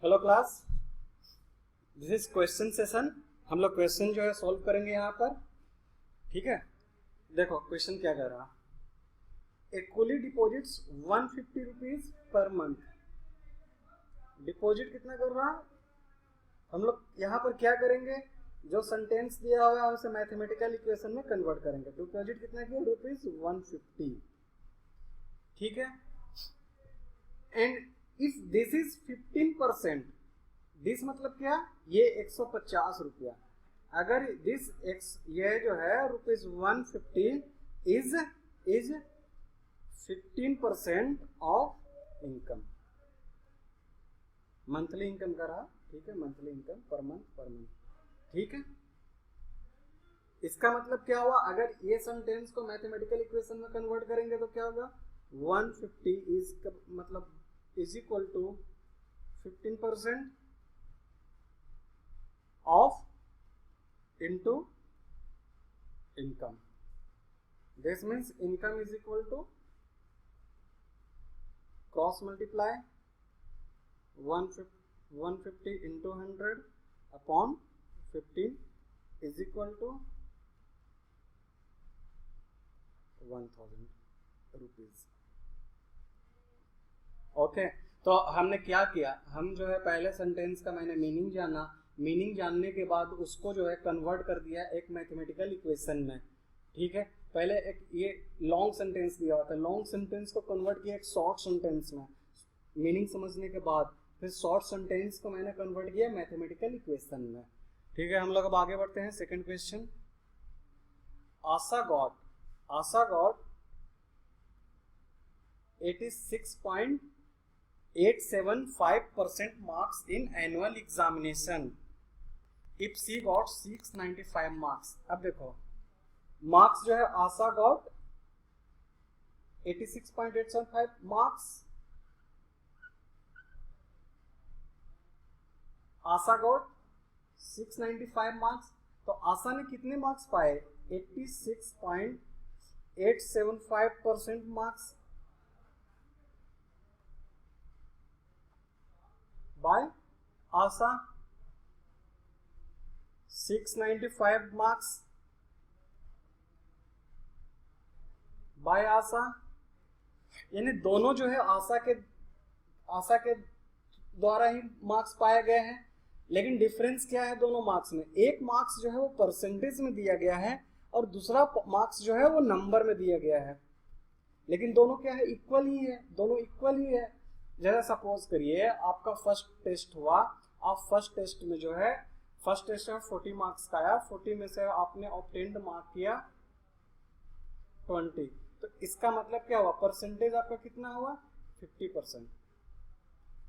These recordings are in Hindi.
Hello class, this is question session. हम लोग क्वेश्चन जो है सॉल्व करेंगे यहाँ पर। ठीक है, देखो क्वेश्चन क्या कह रहा है। A coolie deposits 150 rupees per month. Deposit कितना कर रहा है? हम लोग यहाँ पर क्या करेंगे, जो सेंटेंस दिया हुआ है उसे मैथमेटिकल इक्वेशन में कन्वर्ट करेंगे। डिपॉजिट कितना किया? ₹150। ठीक है, and if this is 15%, this मतलब क्या, ये 150 रुपया। अगर दिस ये जो है ₹150 is 15% of income, monthly income का रहा। ठीक है, मंथली इनकम पर मंथ। ठीक है, इसका मतलब क्या हुआ, अगर ये सेंटेंस को मैथमेटिकल इक्वेशन में कन्वर्ट करेंगे तो क्या होगा, 150 इज मतलब is equal to 15% of into income. This means income is equal to cross multiply 150 into 100 upon 15 is equal to 1000 rupees. Okay, तो हमने क्या किया, हम जो है पहले सेंटेंस का मैंने मीनिंग जाना, मीनिंग जानने के बाद उसको जो है कन्वर्ट कर दिया एक मैथमेटिकल इक्वेशन में। ठीक है, पहले एक ये लॉन्ग सेंटेंस दिया हुआ था, लॉन्ग सेंटेंस को कन्वर्ट किया एक शॉर्ट सेंटेंस में, मीनिंग समझने के बाद फिर शॉर्ट सेंटेंस को मैंने कन्वर्ट किया मैथमेटिकल इक्वेशन में। ठीक है, हम लोग अब आगे बढ़ते हैं। Second question, Asha got 86.875% marks in annual examination if she got 695 marks। अब देखो मार्क्स जो है, Asha got 86.875 marks, Asha got 695 marks. तो आशा ने कितने मार्क्स पाए? 86.875% marks by Asha 695 marks by Asha, यानी दोनों जो है आशा के द्वारा ही मार्क्स पाए गए हैं। लेकिन डिफरेंस क्या है दोनों मार्क्स में? एक मार्क्स जो है वो परसेंटेज में दिया गया है और दूसरा मार्क्स जो है वो नंबर में दिया गया है। लेकिन दोनों क्या है, इक्वल ही है, दोनों इक्वल ही है। जैसे सपोज करिए आपका फर्स्ट टेस्ट हुआ, आप फर्स्ट टेस्ट में जो है, फर्स्ट टेस्ट में 40 मार्क्स का आया, 40 में से आपने ऑब्टेन्ड मार्क किया 20, तो इसका मतलब क्या हुआ, परसेंटेज आपका कितना हुआ, 50%।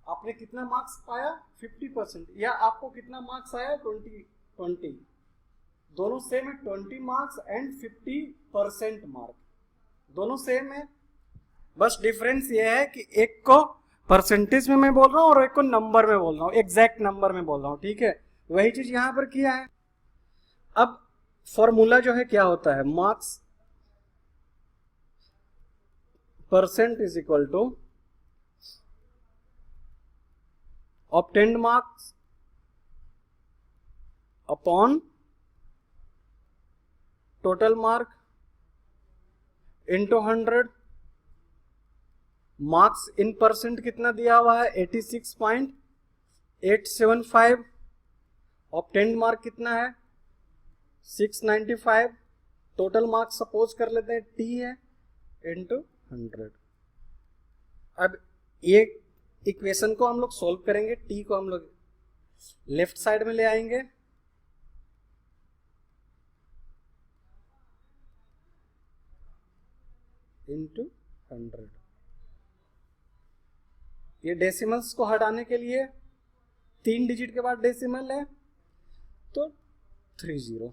आपने कितना मार्क्स पाया, 50%, या आपको कितना मार्क्स आया, 20। दोनों सेम है, 20 मार्क्स एंड 50% मार्क, दोनों सेम है। बस डिफरेंस ये है कि एक को परसेंटेज में मैं बोल रहा हूँ और एक को नंबर में बोल रहा हूँ, एग्जैक्ट नंबर में बोल रहा हूँ। ठीक है, वही चीज यहां पर किया है। अब फॉर्मूला जो है क्या होता है, marks percent is equal to obtained marks upon total mark into 100। Marks in percent कितना दिया हुआ है, 86.875। ऑब्टेन्ड मार्क कितना है, 695। टोटल मार्क्स सपोज कर लेते हैं टी है, इंटू 100। अब ये इक्वेशन को हम लोग सोल्व करेंगे, टी को हम लोग लेफ्ट साइड में ले आएंगे, इंटू 100। ये डेसिमल्स को हटाने के लिए 3 डिजिट के बाद डेसिमल है तो 30।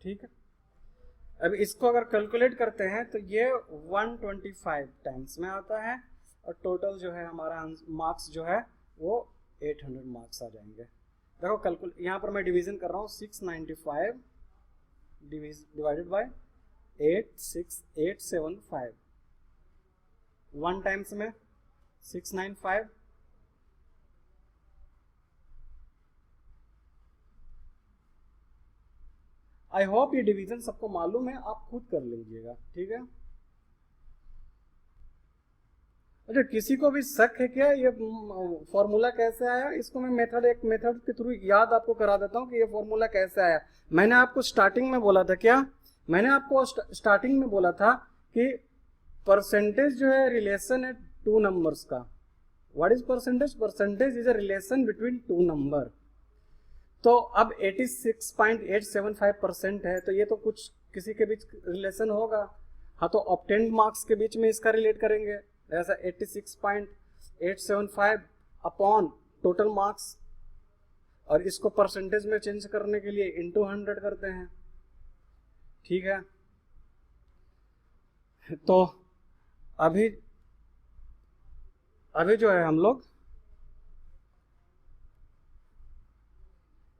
ठीक है, अब इसको अगर कैलकुलेट करते हैं तो ये 125 टाइम्स में आता है और टोटल जो है हमारा मार्क्स जो है वो 800 मार्क्स आ जाएंगे। देखो कैलकुलेट, यहाँ पर मैं डिवीजन कर रहा हूँ, 695 डिवाइडेड बाय 86875, 1 टाइम्स में 695 आई होप ये डिवीजन सबको मालूम है, आप खुद कर लीजिएगा, ठीक है। अच्छा, किसी को भी शक है क्या ये फॉर्मूला कैसे आया? इसको मैं एक मेथड के थ्रू याद आपको करा देता हूँ कि ये फॉर्मूला कैसे आया। मैंने आपको स्टार्टिंग में बोला था क्या? मैंने आपको स्टार्टिंग में बोला था कि परसेंटेज जो है रिलेशन है टू नंबर्स का। What is percentage? Percentage is a relation between two number. तो अब 86.875% है, तो ये तो कुछ किसी के बीच रिलेशन होगा। हाँ, तो ऑब्टेन्ड मार्क्स के बीच में इसका रिलेट करेंगे, ऐसा 86.875 अपॉन टोटल मार्क्स, और इसको परसेंटेज में चेंज करने के लिए इंटू 100 करते हैं, ठीक है। तो अभी जो है हम लोग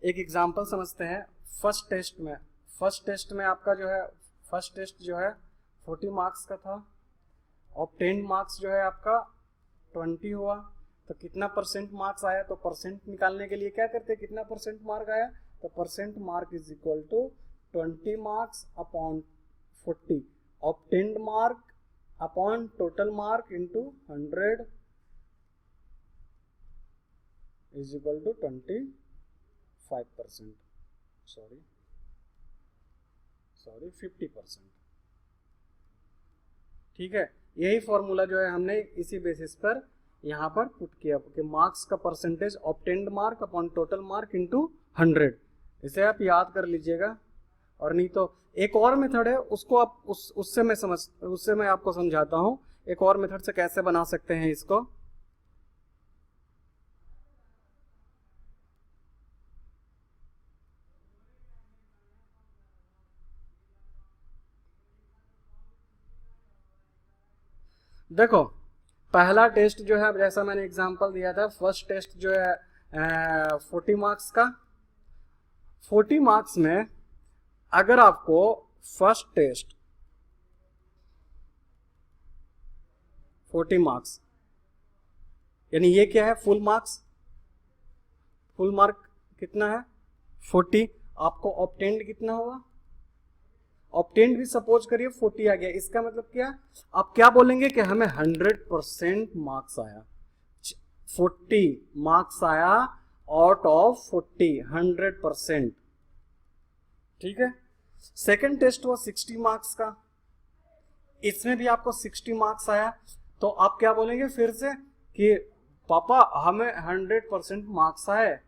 एक एग्जांपल समझते हैं। फर्स्ट टेस्ट में आपका जो है, फर्स्ट टेस्ट जो है 40 मार्क्स का था, ऑब्टेन्ड मार्क्स जो है आपका 20 हुआ, तो कितना परसेंट मार्क्स आया? तो परसेंट निकालने के लिए क्या करते हैं, कितना परसेंट मार्क आया? तो percent mark is equal to 20 marks upon 40, obtained mark upon total mark into 100 is equal to 25%, sorry 50%, ठीक है। यही फॉर्मूला जो है हमने इसी बेसिस पर यहाँ पर पुट किया कि मार्क्स का percentage obtained mark upon total mark into 100। इसे आप याद कर लीजिएगा। और नहीं तो एक और मेथड है, उसको आप उससे मैं आपको समझाता हूँ एक और मेथड से कैसे बना सकते हैं इसको। देखो, पहला टेस्ट जो है, जैसा मैंने एग्जांपल दिया था, फर्स्ट टेस्ट जो है 40 मार्क्स का। 40 मार्क्स में अगर आपको फर्स्ट टेस्ट 40 मार्क्स, यानी ये क्या है, फुल मार्क्स, फुल मार्क कितना है 40, आपको ऑब्टेन्ड कितना हुआ? ऑब्टेन्ड भी सपोज करिए 40 आ गया, इसका मतलब क्या? आप क्या बोलेंगे कि हमें 100% मार्क्स आया, 40 मार्क्स आया आउट ऑफ 40, 100%, ठीक है। सेकंड टेस्ट हुआ 60 मार्क्स का, इसमें भी आपको 60 मार्क्स आया, तो आप क्या बोलेंगे फिर से कि पापा हमें 100% मार्क्स आए,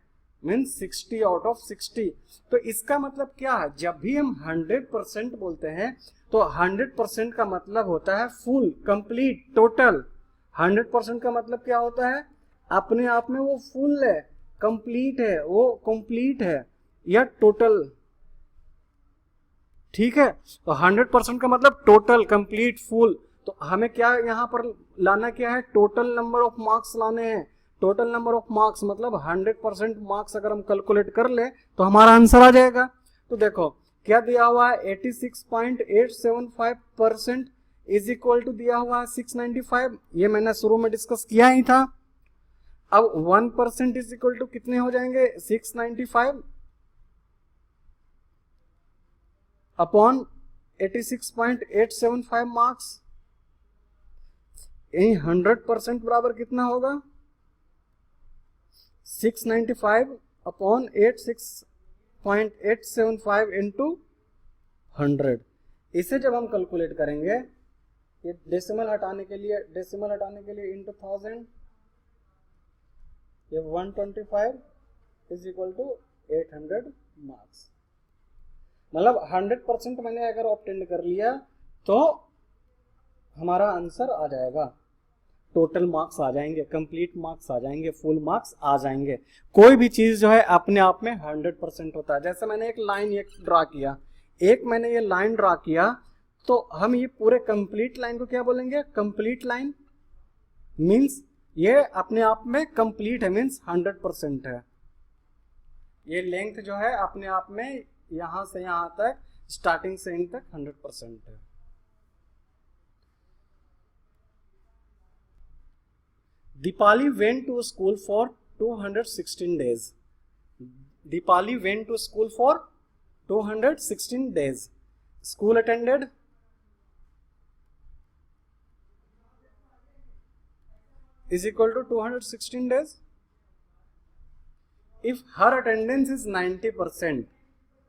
मीन्स 60 आउट ऑफ 60। तो इसका मतलब क्या है, जब भी हम 100% बोलते हैं तो 100% का मतलब होता है फुल, कंप्लीट, टोटल। 100% का मतलब क्या होता है? अपने आप में वो फुल है, कंप्लीट है, वो कंप्लीट है या टोटल, ठीक है। तो 100% का मतलब टोटल, कंप्लीट, फुल। तो हमें क्या यहाँ पर लाना क्या है? टोटल नंबर ऑफ मार्क्स लाने हैं। टोटल नंबर ऑफ मार्क्स मतलब 100% मार्क्स अगर हम कैलकुलेट कर ले तो हमारा आंसर आ जाएगा। तो देखो क्या दिया हुआ है, 86.875% इज इक्वल टू दिया हुआ है 695, ये मैंने शुरू में डिस्कस किया ही था। अब 1% इज इक्वल टू कितने हो जाएंगे, 695 अपॉन 86.875 मार्क्स, यही 100% बराबर कितना होगा, 695 अपॉन 86.875 इंटू 100। इसे जब हम कैलकुलेट करेंगे, ये डेसिमल हटाने के लिए इंटू 1000, ये 125 इज इक्वल टू 800 मार्क्स। मतलब 100% मैंने अगर ऑब्टेन कर लिया तो हमारा आंसर आ जाएगा, टोटल मार्क्स आ जाएंगे, कंप्लीट मार्क्स आ जाएंगे, फुल मार्क्स आ जाएंगे। कोई भी चीज जो है अपने आप में 100% होता है। जैसे मैंने एक लाइन ड्रा किया, मैंने ये लाइन ड्रा किया, तो हम ये पूरे कंप्लीट लाइन को क्या बोलेंगे, कंप्लीट लाइन मीन्स ये अपने आप में कंप्लीट है, मीन्स 100% है। ये लेंथ जो है अपने आप में यहां से यहां तक, स्टार्टिंग से एंड तक 100% है। Dipali went to school for 216 days. Dipali went to school for 216 days. School attended is equal to 216 days. If her attendance is 90%,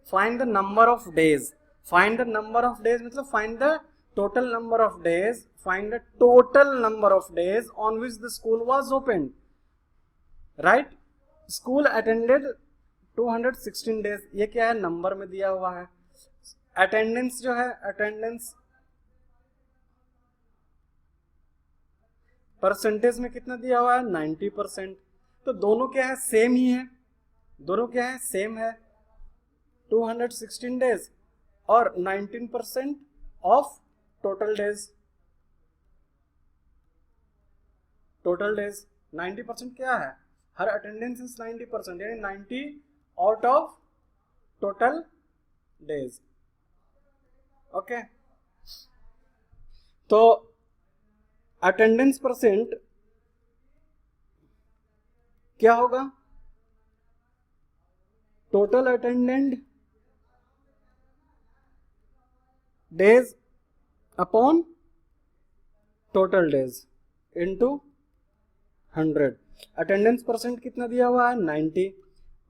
find the number of days. Find the number of days मतलब find the total number of days. Find the total number of days on which the school was opened. Right? School attended 216 days. ये क्या है? नंबर में दिया हुआ है. अटेंडेंस जो है, अटेंडेंस परसेंटेज में कितना दिया हुआ है? 90%. तो दोनों क्या है? सेम ही है. दोनों क्या है? सेम है. 216 डेज और 19% of total days. Total days 90% क्या है? हर अटेंडेंस इज 90%, यानी 90 out of total days. Okay, तो अटेंडेंस परसेंट क्या होगा? Total attended days upon total days into 100. Attendance percent कितना दिया हुआ है? 90.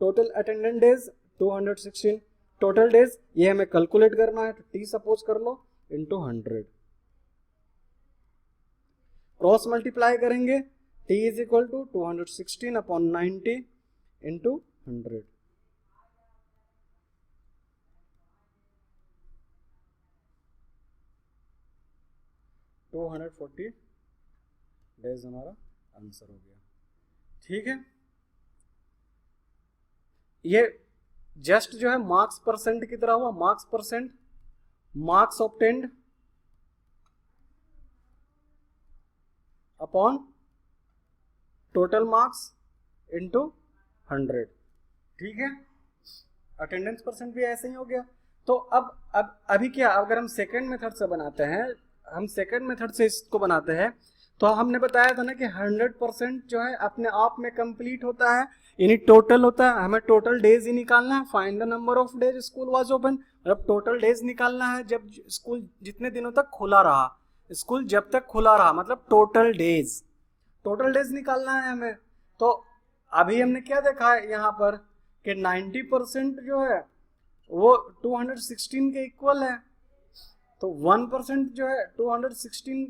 Total attended days 216. Total days ये हमें कैलकुलेट करना है, तो टी सपोज कर लो इनटू 100. क्रॉस मल्टीप्लाई करेंगे. T is equal to 216 upon 90 into 100. तो 240 डेज हमारा आंसर हो गया. ठीक है, ये जस्ट जो है मार्क्स परसेंट की तरह हुआ. Marks percent, marks obtained upon total marks into 100. ठीक है, अटेंडेंस परसेंट भी ऐसे ही हो गया. तो अब अभी क्या, अगर हम सेकेंड मेथड से बनाते हैं, हम सेकेंड मेथड से इसको बनाते हैं, तो हमने बताया था ना कि 100% जो है अपने आप में कंप्लीट होता है, यानी टोटल होता है. हमें टोटल डेज ही निकालना है. Find the number of days school was open. मतलब टोटल डेज निकालना है जब स्कूल जितने दिनों तक खुला रहा. स्कूल जब तक खुला रहा मतलब टोटल डेज. टोटल डेज निकालना है हमें. तो अभी हमने क्या देखा है यहाँ पर कि 90% जो है वो 216 के इक्वल है. तो 1% जो है 216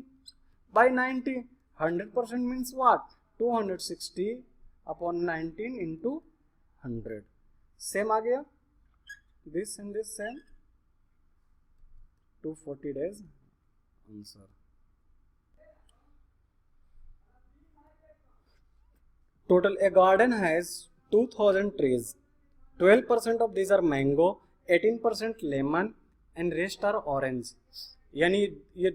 by 90. 100% means what? 260 upon 19 into 100. Same आ गया. This and this same. 240 days answer. Total a garden has 2000 trees. 12% of these are mango, 18% lemon and rest are orange. यानी ये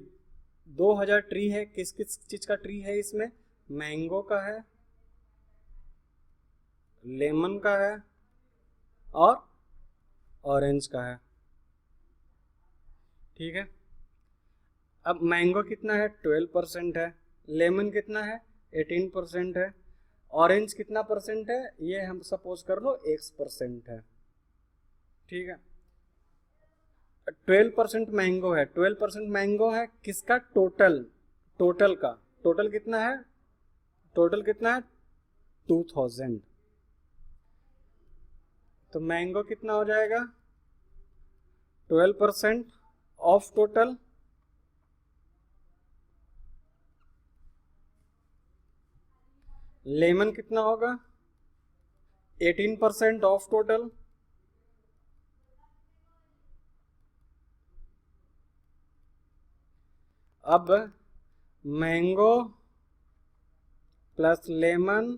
2000 ट्री है. किस किस चीज का ट्री है इसमें? मैंगो का है, लेमन का है और ऑरेंज का है. ठीक है, अब मैंगो कितना है? 12% है. लेमन कितना है? 18% है. ऑरेंज कितना परसेंट है? ये हम सपोज कर लो X% है. ठीक है, 12% मैंगो है. 12% मैंगो है किसका? टोटल. टोटल का टोटल कितना है? टोटल कितना है? 2000. तो मैंगो कितना हो जाएगा? 12% ऑफ टोटल. लेमन कितना होगा? 18% ऑफ टोटल. अब mango plus lemon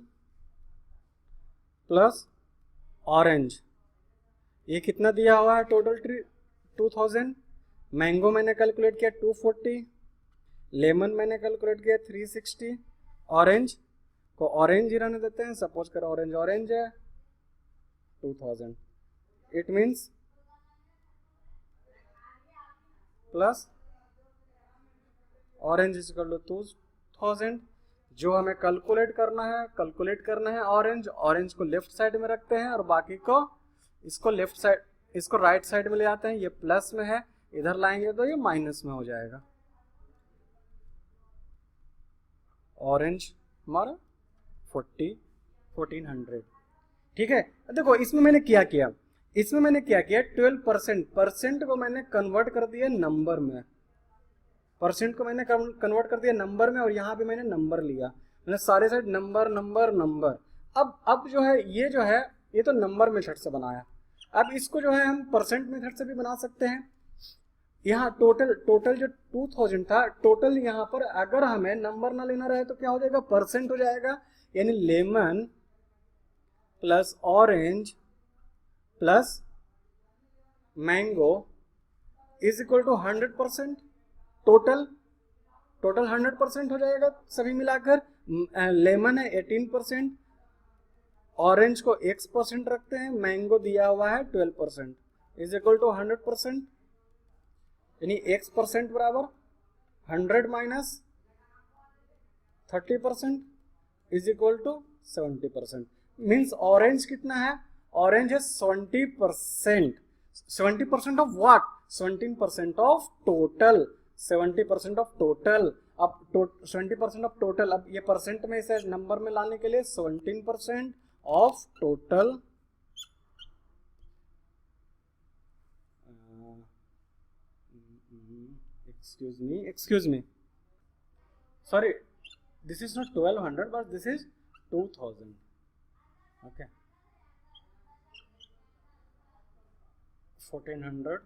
plus orange, ये कितना दिया हुआ है? Total tree 2000. मैंगो मैंने कैलकुलेट किया 240, लेमन मैंने कैलकुलेट किया 360, ऑरेंज को ऑरेंज ही रहने देते हैं. सपोज करो ऑरेंज ऑरेंज है 2000. It means plus orange is equal to 2000. जो हमें कैलकुलेट करना है ऑरेंज. ऑरेंज को लेफ्ट साइड में रखते हैं और बाकी को इसको लेफ्ट साइड इसको राइट साइड में ले आते हैं, ये प्लस में है, इधर लाएंगे तो ये माइनस में हो जाएगा। ऑरेंज हमारा 1400, ठीक है। देखो इसमें मैंने क्या किया, 12% परसेंट को मैंने कन्वर्ट कर दिया नंबर में, परसेंट को मैंने कन्वर्ट कर दिया नंबर में, और यहाँ पे मैंने नंबर लिया, मैंने सारे साइड नंबर नंबर नंबर। अब जो है ये तो नंबर मेथड से बनाया, अब इसको जो है हम परसेंट मेथड से भी बना सकते हैं। यहाँ टोटल जो 2000 था, टोटल यहाँ पर अगर हमें नंबर ना लेना रहे तो क्या हो जाएगा, परसेंट हो जाएगा, यानी lemon plus orange plus mango is equal to 100%। Total 100% हो जाएगा सभी मिलाकर। लेमन है 18%, ऑरेंज को x% रखते हैं, मैंगो दिया हुआ है 12%, इज इक्वल टू 100%, यानी x% बराबर 100 minus 30% is equal to 70%। Means orange कितना है, ऑरेंज है 70%। 70% of what, 17% of total, 70% of total. अब 70% ऑफ टोटल, अब ये परसेंट में इसे नंबर में लाने के लिए 17% of total, excuse me, sorry, this is not 1200 but this is 2000, okay, 1400,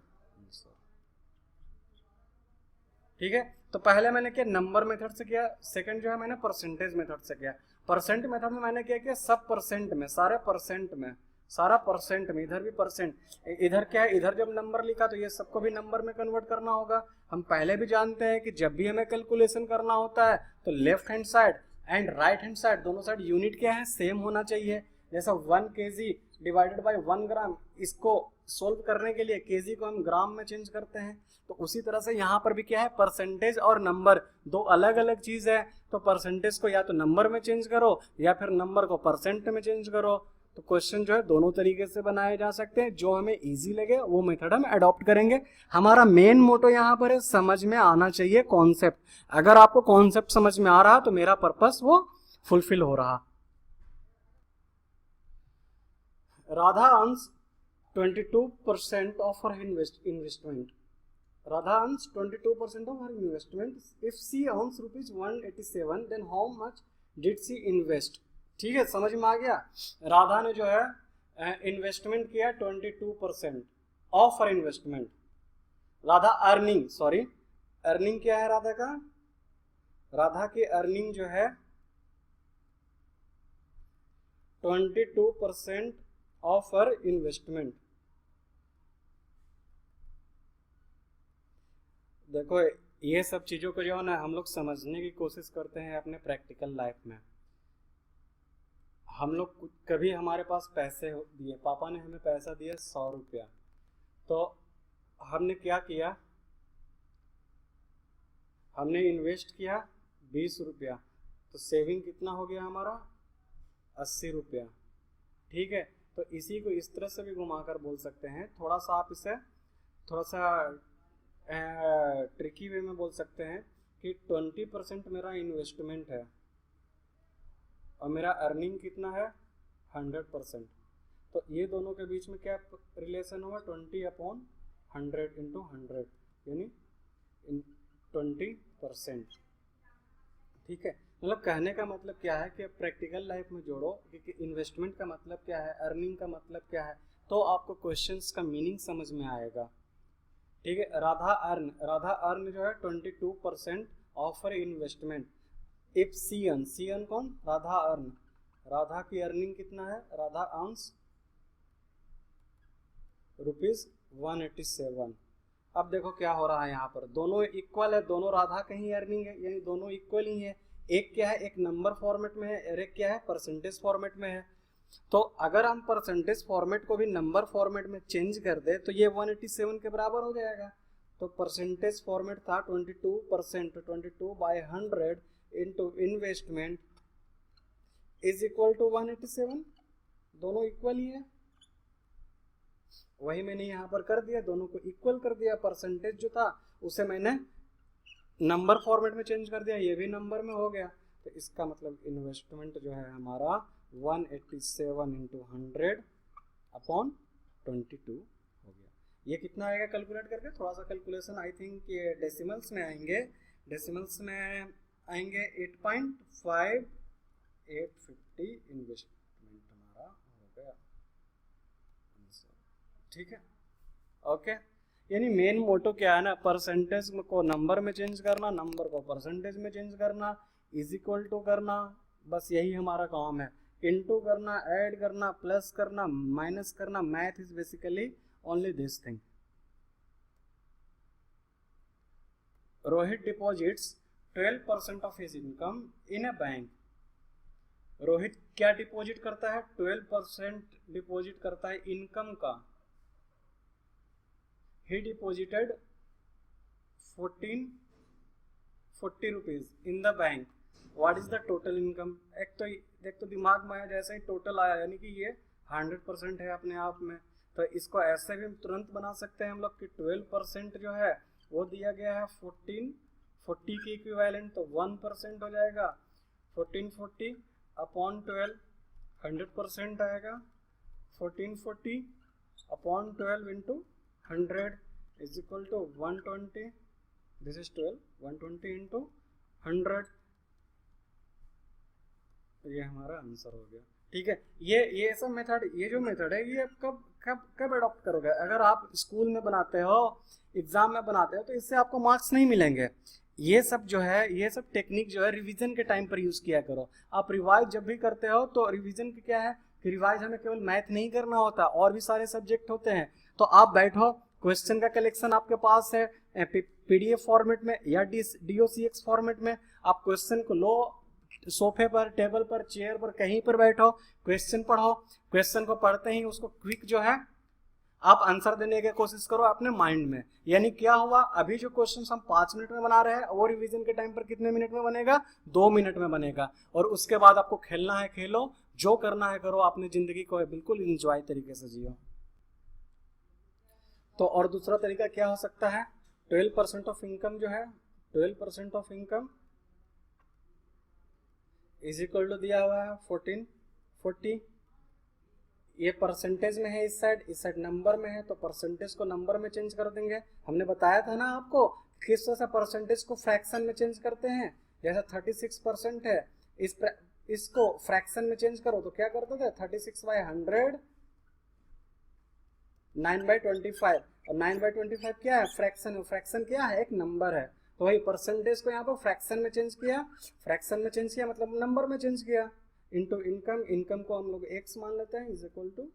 ठीक है। तो पहले मैंने क्या नंबर मेथड से किया, सेकंड जो है मैंने परसेंटेज मेथड से किया। परसेंट मेथड में मैंने क्या किया, सब परसेंट में, सारे परसेंट में, सारा परसेंट में, इधर भी परसेंट, इधर क्या है, इधर जब नंबर लिखा तो ये सबको भी नंबर में कन्वर्ट करना होगा। हम पहले भी जानते हैं कि जब भी हमें कैलकुलेशन करना होता है तो left hand side and right hand side दोनों साइड यूनिट क्या है, सेम होना चाहिए। जैसा 1 kg डिवाइडेड बाय 1 ग्राम, इसको सोल्व करने के लिए kg को हम ग्राम में चेंज करते हैं, तो उसी तरह से यहाँ पर भी क्या है, परसेंटेज और नंबर दो अलग अलग चीज है। तो परसेंटेज को या तो नंबर में चेंज करो या फिर नंबर को परसेंट में चेंज करो। तो क्वेश्चन जो है दोनों तरीके से बनाए जा सकते हैं, जो हमें इजी लगे वो मेथड हम अडॉप्ट करेंगे। हमारा मेन मोटो यहाँ पर है, समझ में आना चाहिए कॉन्सेप्ट। अगर आपको कॉन्सेप्ट समझ में आ रहा तो मेरा पर्पस वो फुलफिल हो रहा। Radha earns 22% of her investment. Radha earns 22% of her investment. If she earns rupees 187, then how much did she invest? ठीक है, समझ में आ गया। राधा ने जो है इन्वेस्टमेंट किया 22% of her investment. Radha earning, sorry earning क्या है राधा का, राधा की अर्निंग जो है 22% ऑफ हर इन्वेस्टमेंट। देखो ये सब चीजों को जो है ना हम लोग समझने की कोशिश करते हैं अपने प्रैक्टिकल लाइफ में। हम लोग कभी हमारे पास पैसे दिए, पापा ने हमें पैसा दिया 100 रुपया, तो हमने क्या किया, हमने इन्वेस्ट किया 20 रुपया, तो सेविंग कितना हो गया हमारा 80 रुपया। ठीक है, तो इसी को इस तरह से भी घुमाकर बोल सकते हैं, थोड़ा सा आप इसे थोड़ा सा ट्रिकी वे में बोल सकते हैं कि 20% मेरा इन्वेस्टमेंट है और मेरा अर्निंग कितना है 100%। तो ये दोनों के बीच में क्या रिलेशन होगा, 20/100 इंटू 100 यानी 20%। ठीक है, मतलब कहने का मतलब क्या है कि प्रैक्टिकल लाइफ में जोड़ो कि इन्वेस्टमेंट का मतलब क्या है, अर्निंग का मतलब क्या है, तो आपको क्वेश्चंस का मीनिंग समझ में आएगा। ठीक है, राधा अर्न जो है 22% of her investment. If she earn कौन, राधा अर्न, राधा की अर्निंग कितना है, राधा अर्न्स ₹187। अब देखो क्या हो रहा है, यहाँ पर दोनों इक्वल है, दोनों राधा का ही अर्निंग है, यानी दोनों इक्वल ही है। एक क्या है, एक नंबर फॉर्मेट में है और एक क्या है परसेंटेज फॉर्मेट में है। तो अगर हम परसेंटेज फॉर्मेट को भी नंबर फॉर्मेट में चेंज कर दे तो ये 187 के बराबर हो जाएगा। तो परसेंटेज फॉर्मेट था 22%, 22/100 into investment is equal to 187, दोनों इक्वल ही है। वही मैंने यहाँ पर कर दिया, दोनों को इक्वल कर दिया। परसेंटेज जो था उसे मैंने नंबर फॉर्मेट में चेंज कर दिया, ये भी नंबर में हो गया। तो इसका मतलब इन्वेस्टमेंट जो है हमारा 187 इंटू 100 अपॉन 22 हो गया। ये कितना आएगा कैलकुलेट करके, थोड़ा सा कैलकुलेशन आई थिंक ये डेसिमल्स में आएंगे, डेसिमल्स में आएंगे 8.5850 इन्वेस्टमेंट हमारा हो गया। ठीक है, ओके। यानी मेन मोटो क्या है ना, परसेंटेज को नंबर में चेंज करना, नंबर को परसेंटेज में चेंज करना, इज इक्वल टू करना, बस यही हमारा काम है। इनटू करना, ऐड करना, प्लस करना, माइनस करना, math is basically only this thing. Rohit deposits 12% of his income in a bank. Rohit क्या डिपॉजिट करता है, 12% डिपॉजिट करता है इनकम का। he deposited 1440 rupees in the bank. what is the total income? एक तो दिमाग में आया, जैसे ही टोटल आया यानी कि ये 100% है अपने आप में, तो इसको ऐसे भी तुरंत बना सकते हैं हम लोग कि 12% जो है वो दिया गया है 1440 की इक्विवेलेंट, तो 1% हो जाएगा। 1440 अपॉन 12 100% आएगा। 1440 upon 12 into 100 is equal to 120. This is 12. 120 into 100, ये हमारा आंसर हो गया। ठीक है, ये सब मेथड, ये जो मेथड है ये कब अडॉप्ट करोगे? अगर आप स्कूल में बनाते हो, एग्जाम में बनाते हो, तो इससे आपको मार्क्स नहीं मिलेंगे। ये सब जो है, ये सब टेक्निक जो है रिवीजन के टाइम पर यूज किया करो। आप रिवाइज जब भी करते हो तो रिवीजन की क्या है कि रिवाइज हमें केवल मैथ नहीं करना होता, और भी सारे सब्जेक्ट होते हैं। तो आप बैठो, क्वेश्चन का कलेक्शन आपके पास है पीडीएफ फॉर्मेट में या डीओसीएक्स फॉर्मेट में, आप क्वेश्चन को लो, सोफे पर, टेबल पर, चेयर पर, कहीं पर बैठो, क्वेश्चन पढ़ो। क्वेश्चन को पढ़ते ही उसको क्विक जो है आप आंसर देने की कोशिश करो अपने माइंड में। यानी क्या हुआ, अभी जो क्वेश्चन हम 5 मिनट में बना रहे हैं वो रिवीजन के टाइम पर कितने मिनट में बनेगा, 2 मिनट में बनेगा। और उसके बाद आपको खेलना है खेलो, जो करना है करो, अपनी जिंदगी को बिल्कुल इंजॉय तरीके से जियो। तो और दूसरा तरीका क्या हो सकता है, 12% ऑफ इनकम जो है, 12% of income is equal to दिया हुआ है 1440। ये परसेंटेज में है इस साइड नंबर में है, तो परसेंटेज को नंबर में चेंज कर देंगे। हमने बताया था ना आपको किस तरह से परसेंटेज को फ्रैक्शन में चेंज करते हैं। जैसे 36% है, इसको फ्रैक्शन में चेंज करो तो क्या करते थे, 36/100 9/25, और 9/25 क्या है, फ्रैक्शन है। फ्रैक्शन क्या है, एक नंबर है। तो वही परसेंटेज को यहाँ पर फ्रैक्शन में चेंज किया, फ्रैक्शन में चेंज किया मतलब नंबर में चेंज किया। इनटू इनकम, इनकम को हम लोग x मान लेते हैं, is equal to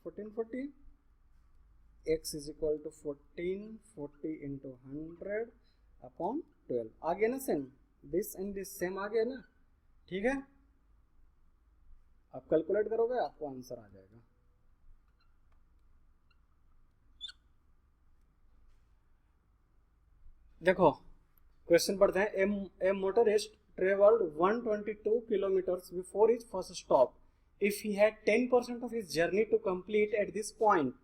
1440, x is equal to 1440 into 100 upon 12। आ गया ना same, this and this same आ गया ना। ठीक है, आप कैलकुलेट करोगे आपको आंसर आ जाएगा। देखो क्वेश्चन पढ़ते हैं। ए motorist traveled 122 kilometers before his first stop. If he had 10% of his journey to complete at this point,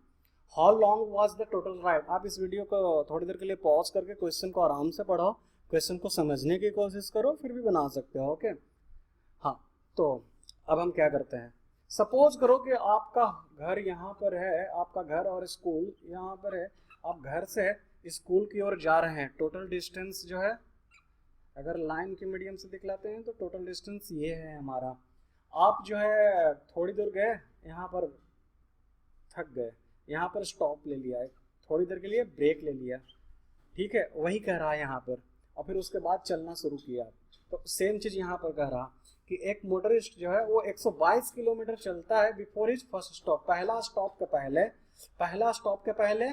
how long was the total ride? आप इस वीडियो को थोड़ी देर के लिए पॉज करके क्वेश्चन को आराम से पढ़ो, क्वेश्चन को समझने की कोशिश करो, फिर भी बना सकते हो। ओके, हाँ। तो अब हम क्या करते हैं, सपोज करो कि आपका घर यहाँ पर है, आपका घर और स्कूल यहाँ पर है, आप घर से स्कूल की ओर जा रहे हैं। टोटल डिस्टेंस जो है, अगर लाइन के मीडियम से दिखलाते हैं तो टोटल डिस्टेंस ये है हमारा। आप जो है थोड़ी दूर गए, यहाँ पर थक गए, यहाँ पर स्टॉप ले लिया, थोड़ी देर के लिए ब्रेक ले लिया, ठीक है, वही कह रहा है यहाँ पर, और फिर उसके बाद चलना शुरू किया। तो सेम चीज यहाँ पर कह रहा कि एक मोटरिस्ट जो है वो 122 किलोमीटर चलता है बिफोर हिज फर्स्ट स्टॉप। पहला स्टॉप के पहले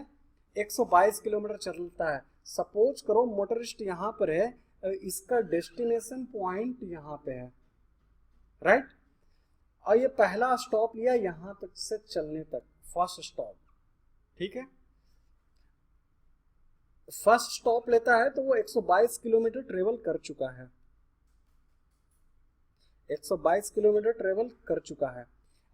122 किलोमीटर चलता है। सपोज करो मोटरिस्ट यहाँ पर है, इसका डेस्टिनेशन पॉइंट यहाँ पे है, राइट, और ये पहला स्टॉप लिया यहाँ तक से चलने तक, फर्स्ट स्टॉप। ठीक है, फर्स्ट स्टॉप लेता है तो वो 122 किलोमीटर ट्रेवल कर चुका है, 122 किलोमीटर ट्रेवल कर चुका है।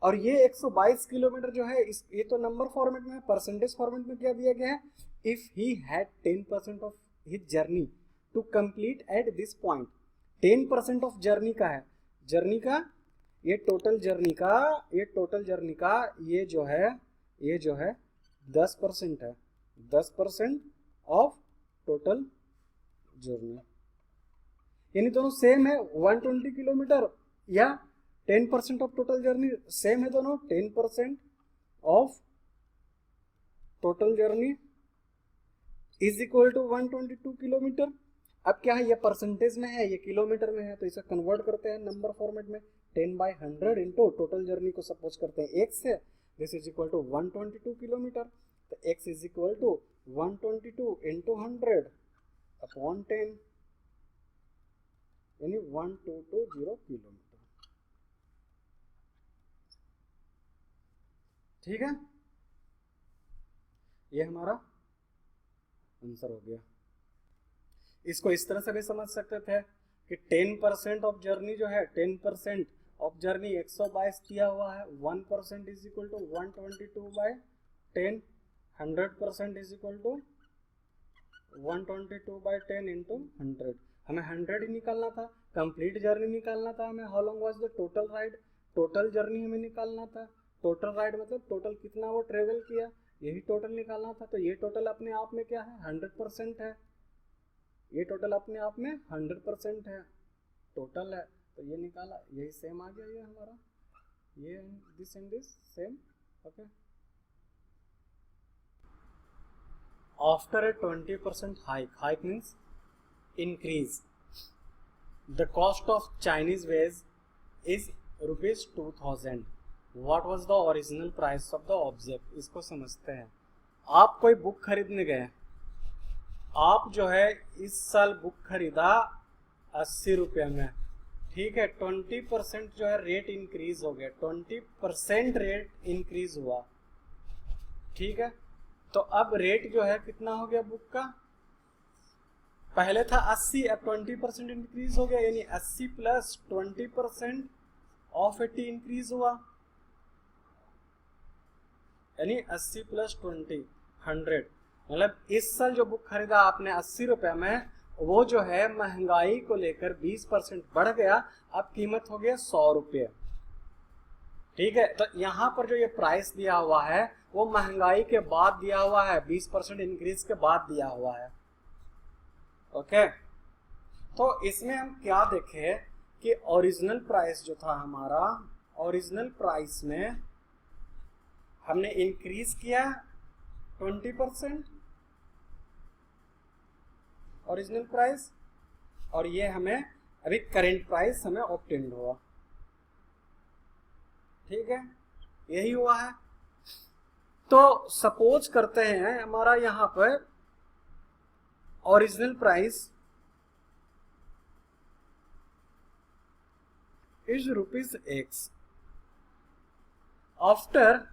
और ये 122 किलोमीटर जो है ये तो नंबर फॉर्मेट में है, परसेंटेज फॉर्मेट में क्या दिया गया है, if he had 10% of his journey to complete at this point. 10% of journey का है, जर्नी का ये टोटल जर्नी का ये जो है 10% है, 10% ऑफ टोटल जर्नी, यानी दोनों सेम है। 120 किलोमीटर या 10% ऑफ टोटल जर्नी सेम है दोनों। 10% of total journey is equal to 122 kilometre. अब क्या है, ये परसेंटेज में है, ये किलोमीटर में है, तो इसे कन्वर्ट करते हैं नंबर फॉर्मेट में। 10/100 इंटू टोटल जर्नी को सपोज करते हैं x से, this is equal to 122 kilometre. तो x is equal to 122 into 100 upon 10, यानी 1220 किलोमीटर। ठीक है, ये हमारा आंसर हो गया। इसको इस तरह से भी समझ सकते थे कि 10% ऑफ जर्नी जो है, 10% ऑफ जर्नी 122 दिया हुआ है, 1% is equal to 122/10, 100% is equal to 122/10 into 100। हमें 100 ही निकालना था, कंप्लीट जर्नी निकालना था हमें। How long was the total ride, total journey हमें निकालना था। टोटल राइड मतलब टोटल कितना वो ट्रेवल किया, यही टोटल निकालना था। तो ये टोटल अपने आप में क्या है, 100% है। ये टोटल अपने आप में 100% है, टोटल है, तो ये निकाला, यही सेम आ गया, ये हमारा, ये this and this same. Okay, after a 20% hike means increase, the cost of Chinese vase is ₹2000. What was the original price of the object? इसको समझते हैं। आप कोई बुक खरीदने गए, आप जो है इस साल बुक खरीदा 80 रुपये में, ठीक है। 20% जो है रेट इंक्रीज हो गया, 20% रेट इंक्रीज हुआ, ठीक है। तो अब रेट जो है कितना हो गया बुक का, पहले था 80, अब 20% इंक्रीज हो गया, यानी 80 प्लस 20% ऑफ 80 इंक्रीज हुआ, यानी 80 प्लस 20 100। मतलब इस साल जो बुक खरीदा आपने 80 रुपए में, वो जो है महंगाई को लेकर 20% बढ़ गया, अब कीमत हो गया 100 रुपये, ठीक है। तो यहाँ पर जो ये प्राइस दिया हुआ है वो महंगाई के बाद दिया हुआ है, 20% इंक्रीज के बाद दिया हुआ है। ओके, तो इसमें हम क्या देखें कि ओरिजिनल प्राइस जो था हमारा, ओरिजिनल प्राइस में हमने इंक्रीज किया 20% ओरिजिनल प्राइस, और ये हमें अभी करेंट प्राइस हमें ऑब्टेन्ड हुआ, ठीक है, यही हुआ है। तो सपोज करते हैं हमारा यहाँ पर original price is ₹X, after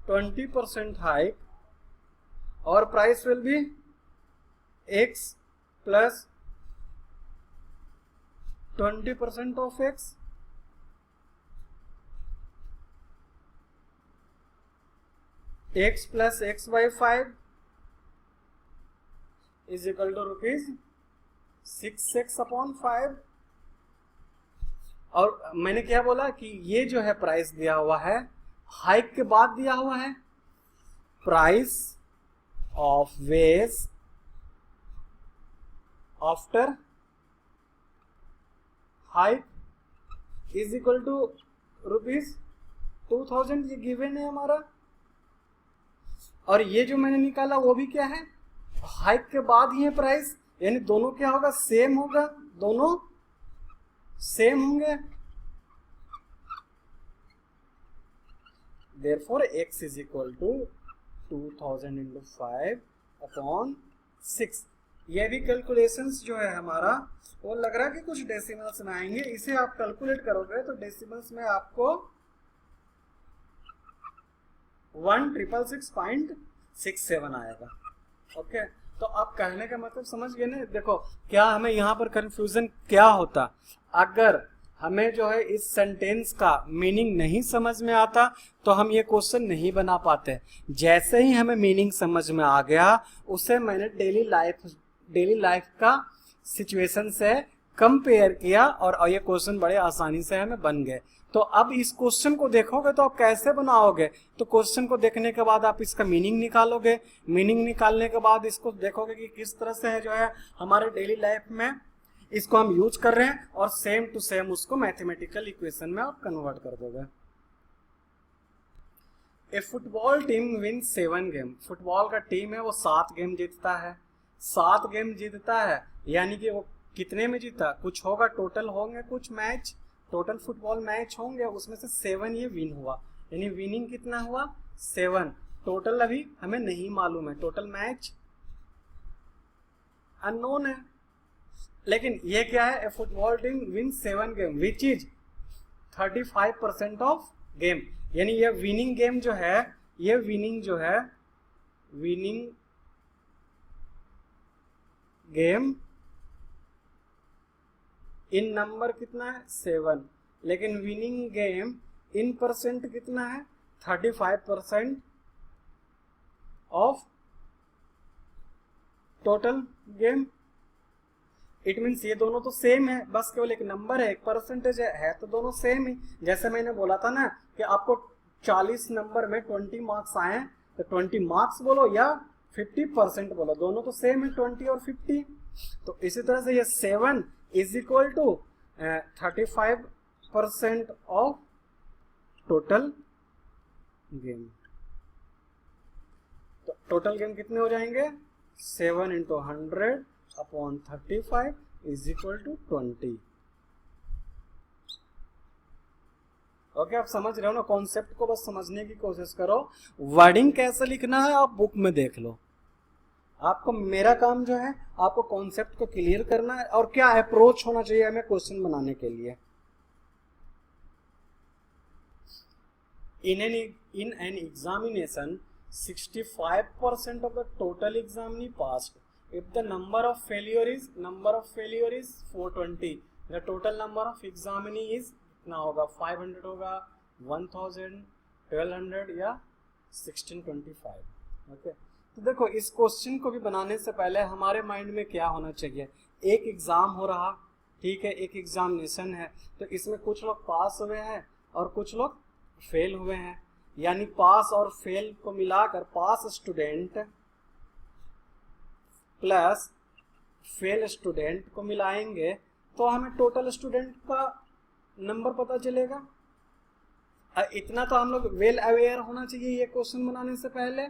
20% hike और price will be X plus 20% of X, X plus X/5 is equal to ₹6x upon 5। और मैंने क्या बोला कि ये जो है प्राइस दिया हुआ है हाइक के बाद दिया हुआ है, price of wage after hike is equal to ₹2000, ये गिवन है हमारा। और ये जो मैंने निकाला वो भी क्या है, हाइक के बाद ही है प्राइस, यानी दोनों क्या होगा, सेम होगा, दोनों सेम होंगे। Therefore x is equal to 2000 into 5 upon 6। ये भी कैलकुलेशंस जो है हमारा, वो लग रहा है कि कुछ डेसिमल्स में आएंगे, इसे आप कैलकुलेट करोगे तो डेसिमल्स में आपको 1666.67 आएगा। ओके, तो आप कहने का मतलब समझ गए ना। देखो क्या हमें यहाँ पर कंफ्यूजन क्या होता, अगर हमें जो है इस सेंटेंस का मीनिंग नहीं समझ में आता तो हम ये क्वेश्चन नहीं बना पाते। जैसे ही हमें मीनिंग समझ में आ गया उसे मैंने डेली लाइफ का सिचुएशन से कंपेयर किया और ये क्वेश्चन बड़े आसानी से हमें बन गए। तो अब इस क्वेश्चन को देखोगे तो आप कैसे बनाओगे, तो क्वेश्चन को देखने के बाद आप इसका मीनिंग निकालोगे, मीनिंग निकालने के बाद इसको देखोगे कि किस तरह से है जो है हमारे डेली लाइफ में इसको हम यूज कर रहे हैं और सेम टू सेम उसको मैथमेटिकल इक्वेशन में आप कन्वर्ट कर दोगे। A football team win 7 game, football का टीम है वो 7 गेम जीतता है। 7 गेम जीतता है यानी कि वो कितने में जीता, कुछ होगा, टोटल होंगे कुछ मैच, टोटल फुटबॉल मैच होंगे, उसमें से 7 ये विन हुआ, यानी विनिंग कितना हुआ 7। टोटल अभी हमें नहीं मालूम है, टोटल मैच अननोन है। लेकिन ये क्या है, a football team win 7 game which is 35% of game, यानी ये विनिंग गेम जो है, ये विनिंग जो है, विनिंग गेम इन नंबर कितना है 7, लेकिन विनिंग गेम इन परसेंट कितना है 35% of total game. It means ये दोनों तो सेम है, बस केवल एक नंबर है, एक परसेंटेज है तो दोनों सेम ही। जैसे मैंने बोला था ना कि आपको 40 नंबर में 20 मार्क्स आए तो 20 मार्क्स बोलो या 50% बोलो, दोनों तो सेम है 20 और 50। तो इसी तरह से ये 7 is equal to 35% of total game. तो टोटल गेम कितने हो जाएंगे 7 × 100 upon 35 is equal to 20। Okay, आप समझ रहे हो ना, कॉन्सेप्ट को बस समझने की कोशिश करो। वर्डिंग कैसे लिखना है आप बुक में देख लो। आपको मेरा काम जो है आपको कॉन्सेप्ट को क्लियर करना है और क्या अप्रोच होना चाहिए हमें क्वेश्चन बनाने के लिए। in an examination 65% of the total examinee passed. If the number of failure is 420, the total number of examinee is कितना होगा 500 होगा 1000 1200 या 1625। ओके, तो देखो इस क्वेश्चन को भी बनाने से पहले हमारे माइंड में क्या होना चाहिए, एक एग्जाम हो रहा, ठीक है, एक एग्जामिनेशन है, तो इसमें कुछ लोग पास हुए हैं और कुछ लोग फेल हुए हैं, यानी पास और फेल को मिलाकर पास स्टूडेंट प्लस फेल स्टूडेंट को मिलाएंगे तो हमें टोटल स्टूडेंट का नंबर पता चलेगा। इतना तो हम लोग वेल अवेयर होना चाहिए ये क्वेश्चन बनाने से पहले,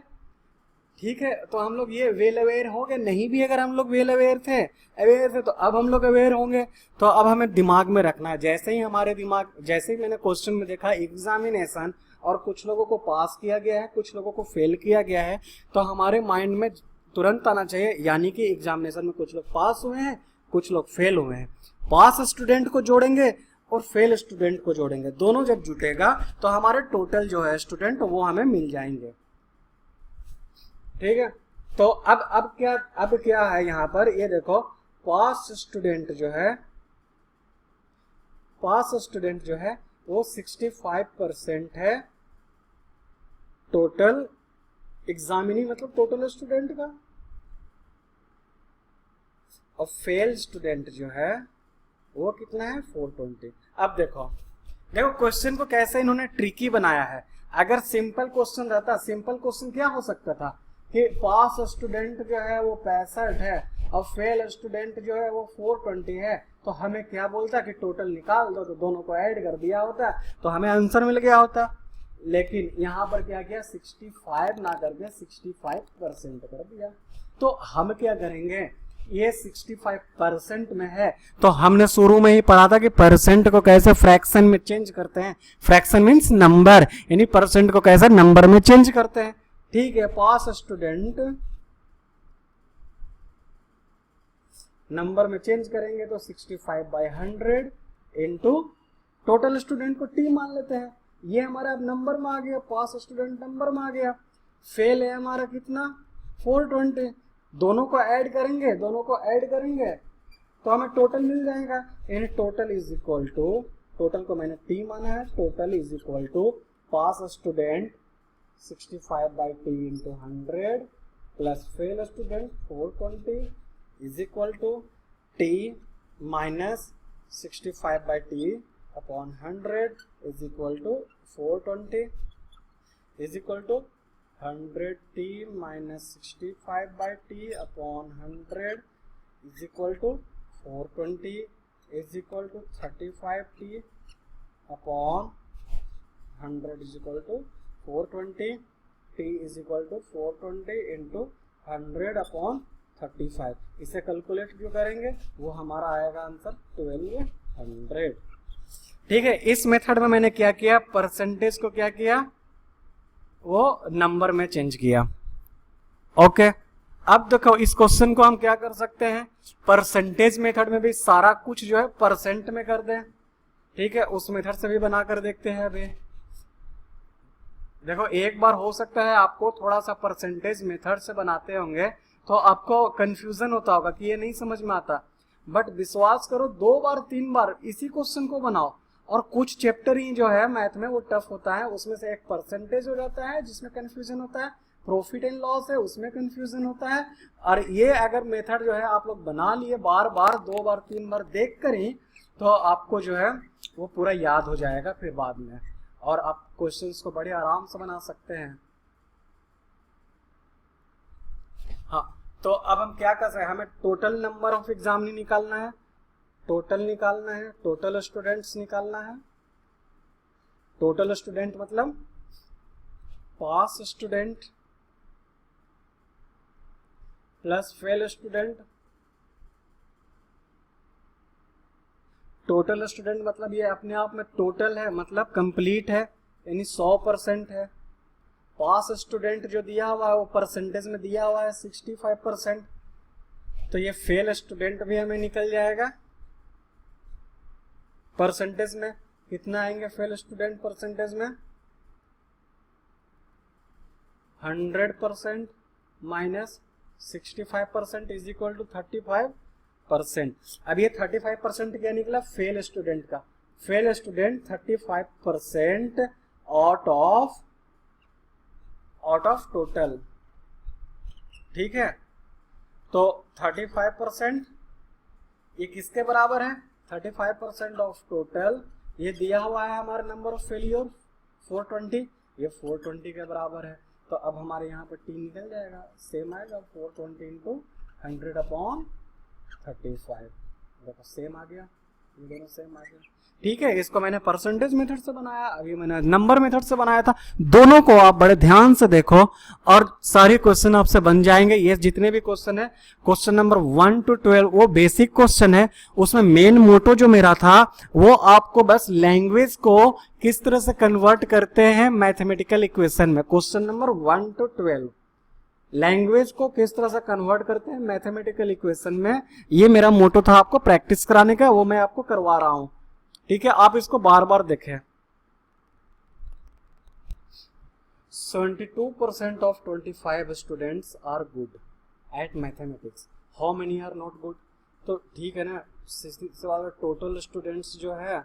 ठीक है। तो हम लोग ये वेल अवेयर हो गए, नहीं भी अगर हम लोग वेल अवेयर थे तो अब हम लोग अवेयर होंगे। तो अब हमें दिमाग में रखना है, जैसे ही हमारे दिमाग, जैसे ही मैंने क्वेश्चन में देखा एग्जामिनेशन और कुछ लोगों को पास किया गया है कुछ लोगों को फेल किया गया है, तो हमारे माइंड में तुरंत आना चाहिए, यानी कि एग्जामिनेशन में कुछ लोग पास हुए हैं कुछ लोग फेल हुए हैं। पास स्टूडेंट को जोड़ेंगे और फेल स्टूडेंट को जोड़ेंगे, दोनों जब जुटेगा तो हमारे टोटल जो है स्टूडेंट वो हमें मिल जाएंगे, ठीक है। तो अब क्या है यहाँ पर, ये देखो पास स्टूडेंट जो है वो 65% है टोटल एग्जामिनी, मतलब टोटल स्टूडेंट का, और फेल स्टूडेंट जो है वो कितना है 420। अब देखो क्वेश्चन को कैसे इन्होंने ट्रिकी बनाया है। अगर सिंपल क्वेश्चन रहता, सिंपल क्वेश्चन क्या हो सकता था कि पास स्टूडेंट जो है वो 65 है और फेल स्टूडेंट जो है वो 420 है, तो हमें क्या बोलता कि टोटल निकाल दो, तो दोनों को ऐड कर दिया होता तो हमें आंसर मिल गया होता। लेकिन यहाँ पर क्या किया 65 ना कर दिया 65% कर दिया। तो हम क्या करेंगे, ये 65% में है तो हमने शुरू में ही पढ़ा था कि परसेंट को कैसे फ्रैक्शन में चेंज करते हैं। फ्रैक्शन मीन्स नंबर, यानी परसेंट को कैसे नंबर में चेंज करते हैं, ठीक है। पास स्टूडेंट नंबर में चेंज करेंगे तो 65/100 इंटू टोटल स्टूडेंट को टी मान लेते हैं, ये हमारा अब नंबर में आ गया, पास स्टूडेंट नंबर में आ गया। फेल है हमारा कितना 420, दोनों को ऐड करेंगे तो हमें टोटल मिल जाएगा, यानी total is equal to total को मैंने टी माना है, total is equal to pass student 65 by T into 100 plus fail student 420 is equal to T minus 65 by T upon 100 is equal to 420 is equal to 100t minus 65 by t upon 100 is equal to 420 is equal to 35t upon 100 is equal to 420 t is equal to 420 into 100 upon 35. इसे कैलकुलेट क्यों करेंगे, वो हमारा आएगा आंसर 1200. ठीक है, इस मेथड में मैंने क्या किया, परसेंटेज को क्या किया, वो नंबर में चेंज किया. ओके, अब देखो इस क्वेश्चन को हम क्या कर सकते हैं, परसेंटेज मेथड में भी सारा कुछ जो है परसेंट में कर दें. ठीक है, उस मेथड से भी बना कर देखते हैं. अभी देखो एक बार हो सकता है आपको थोड़ा सा परसेंटेज मेथड से बनाते होंगे तो आपको कंफ्यूजन होता होगा कि ये नहीं समझ में आता, बट विश्वास करो 2 बार 3 बार इसी क्वेश्चन को बनाओ. और कुछ चैप्टर ही जो है मैथ में वो टफ होता है, उसमें से एक परसेंटेज हो जाता है जिसमें कंफ्यूजन होता है, प्रॉफिट एंड लॉस है उसमें कंफ्यूजन होता है. और ये अगर मेथड जो है आप लोग बना लिए बार बार 2 बार 3 बार देख कर ही, तो आपको जो है वो पूरा याद हो जाएगा फिर बाद में, और आप क्वेश्चंस को बड़े आराम से बना सकते हैं. हाँ, तो अब हम क्या कर सकते हैं, हमें टोटल नंबर ऑफ एग्जाम नहीं निकालना है, टोटल निकालना है, टोटल स्टूडेंट्स निकालना है. टोटल स्टूडेंट मतलब pass student plus fail student. Total student मतलब ये अपने आप में टोटल है, मतलब कंप्लीट है, यानी 100% है. पास स्टूडेंट जो दिया हुआ है वो परसेंटेज में दिया हुआ है 65%, तो ये फेल स्टूडेंट भी हमें निकल जाएगा. परसेंटेज में कितना आएंगे फेल स्टूडेंट, परसेंटेज में 100% माइनस 65% इज इक्वल टू 35%. अब ये 35% क्या निकला फेल स्टूडेंट का, fail student 35% out of total. ठीक है, तो 35% ये किसके बराबर है, 35% ऑफ टोटल. ये दिया हुआ है हमारा नंबर ऑफ फेलियर 420, ये 420 के बराबर है. तो अब हमारे यहाँ पर टी निकल जाएगा, सेम आएगा 420 इंटू 100 अपॉन 35. देखो सेम आ गया, ये दोनों सेम आ गया. ठीक है, इसको मैंने परसेंटेज मेथड से बनाया, अभी मैंने नंबर मेथड से बनाया था. दोनों को आप बड़े ध्यान से देखो और सारे क्वेश्चन आपसे बन जाएंगे. ये जितने भी क्वेश्चन है, क्वेश्चन नंबर 1 to 12 वो बेसिक क्वेश्चन है. उसमें मेन मोटो जो मेरा था वो आपको बस लैंग्वेज को किस तरह से कन्वर्ट करते हैं मैथमेटिकल इक्वेशन में. क्वेश्चन नंबर 1 to 12 लैंग्वेज को किस तरह से कन्वर्ट करते हैं मैथमेटिकल इक्वेशन में, ये मेरा मोटो था आपको प्रैक्टिस कराने का, वो मैं आपको करवा रहा हूं. ठीक है, आप इसको बार बार देखें. 72% of 25 students are good at mathematics. How many are not good? तो ठीक है ना, टोटल स्टूडेंट्स जो है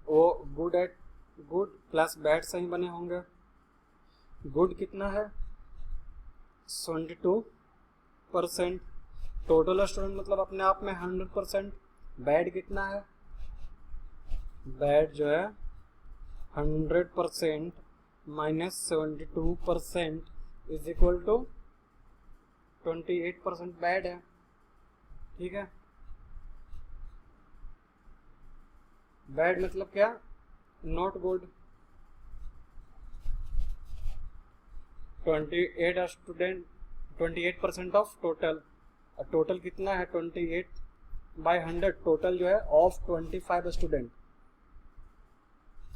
वो गुड प्लस बैड से ही बने होंगे. गुड कितना है 72%. टोटल स्टूडेंट मतलब अपने आप में 100%. बैड कितना है, बैड जो है 100% minus 72% is equal to 28% bad है. ठीक है, बैड मतलब क्या, not good. 28% of total. Total कितना है 28 बाय 100. टोटल जो है of 25 student,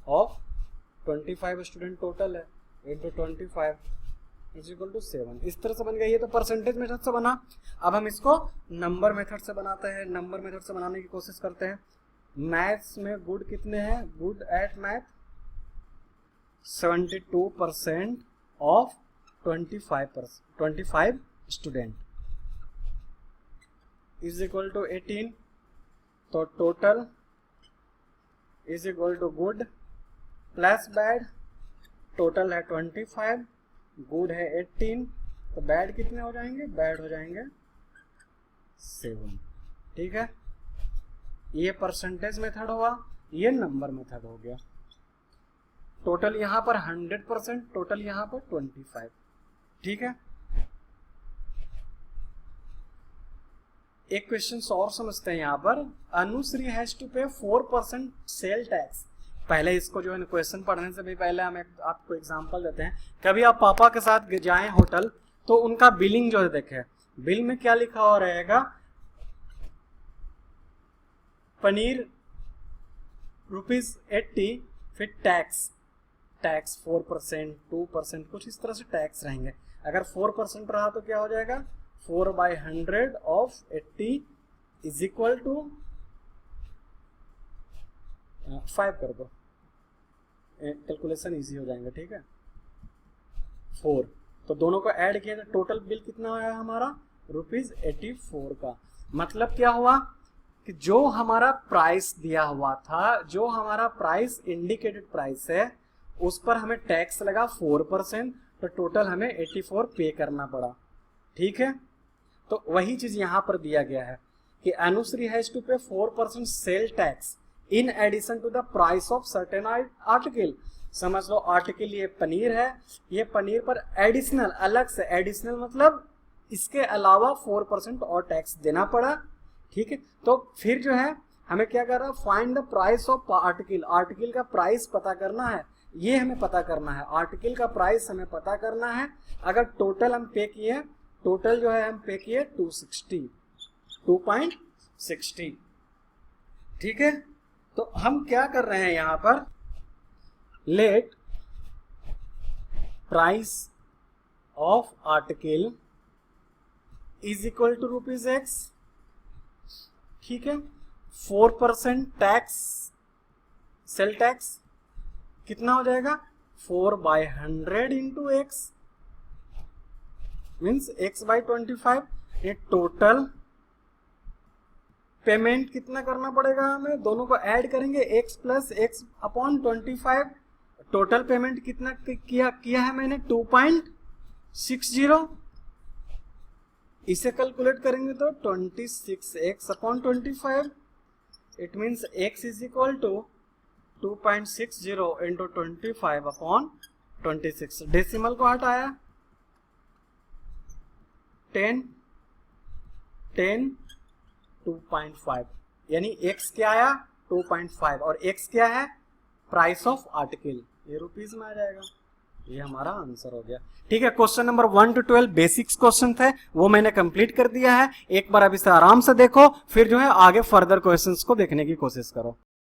of 25 student total है इंटू 25 इज इक्वल टू 7. इस तरह से बन गया. ये तो परसेंटेज मेथड से बना. अब हम इसको नंबर मेथड से बनाते हैं. नंबर मेथड से बनाने की कोशिश करते हैं. मैथ्स में गुड कितने हैं, good at math 72% of 25 student is equal to 18. तो total is equal to good plus bad, total है 25, गुड है 18, तो बैड कितने हो जाएंगे, बैड हो जाएंगे 7। ठीक है, ये परसेंटेज मेथड हुआ, ये नंबर मेथड हो गया। टोटल यहां पर 100%, टोटल यहां पर 25। ठीक है, एक क्वेश्चन और समझते हैं। यहां पर Anushree has to pay 4% sale tax. पहले इसको जो है क्वेश्चन पढ़ने से भी पहले हम आपको एग्जांपल देते हैं। कभी आप पापा के साथ जाएं होटल, तो उनका बिलिंग जो है देखें, बिल में क्या लिखा हुआ रहेगा, पनीर ₹80, फिर टैक्स 4%, 2%, कुछ इस तरह से टैक्स रहेंगे। अगर 4% रहा तो क्या हो जाएगा, 4/100 ऑफ 80 इज इक्वल टू 5 कर दो, कैलकुलेशन इजी हो जाएगा। ठीक है, 4, तो दोनों को ऐड किया तो टोटल बिल कितना आया हमारा, ₹84 का। मतलब क्या हुआ कि जो हमारा प्राइस दिया हुआ था, जो हमारा प्राइस इंडिकेटेड प्राइस है, उस पर हमें टैक्स लगा 4%, तो टोटल हमें 84 पे करना पड़ा। ठीक है, तो वही चीज यहां पर दिया गया है कि Anushree has to pay 4% sale tax in addition to the price of certain article. समझ लो आर्टिकल ये पनीर है, ये पनीर पर एडिशनल, अलग से एडिशनल मतलब इसके अलावा 4% और टैक्स देना पड़ा। ठीक है, तो फिर जो है हमें क्या कर रहा है, find the price of article. Article का प्राइस पता करना है, ये हमें पता करना है, आर्टिकल का प्राइस हमें पता करना है। अगर टोटल हम पे किए, टोटल जो है हम पे किए 2.60। ठीक है, तो हम क्या कर रहे हैं यहां पर, let price of article is equal to ₹X। ठीक है, 4% टैक्स, सेल टैक्स कितना हो जाएगा, 4/100 इंटू X मीन्स X/25। ये टोटल पेमेंट कितना करना पड़ेगा हमें, दोनों को ऐड करेंगे, X plus X/25। Total payment कितना किया है मैंने, 2.60। इसे कैलकुलेट करेंगे तो 26X/25, it means X is equal to 2.60 into 25/26। Decimal को हटाया, 10, 2.5, यानी X क्या आया 2.5 और X क्या है, प्राइस ऑफ आर्टिकल, ये रुपीज में आ जाएगा। ये हमारा आंसर हो गया। ठीक है, question number 1 to 12 basics question थे, वो मैंने कंप्लीट कर दिया है। एक बार अब इसे आराम से देखो, फिर जो है आगे फर्दर क्वेश्चंस को देखने की कोशिश करो।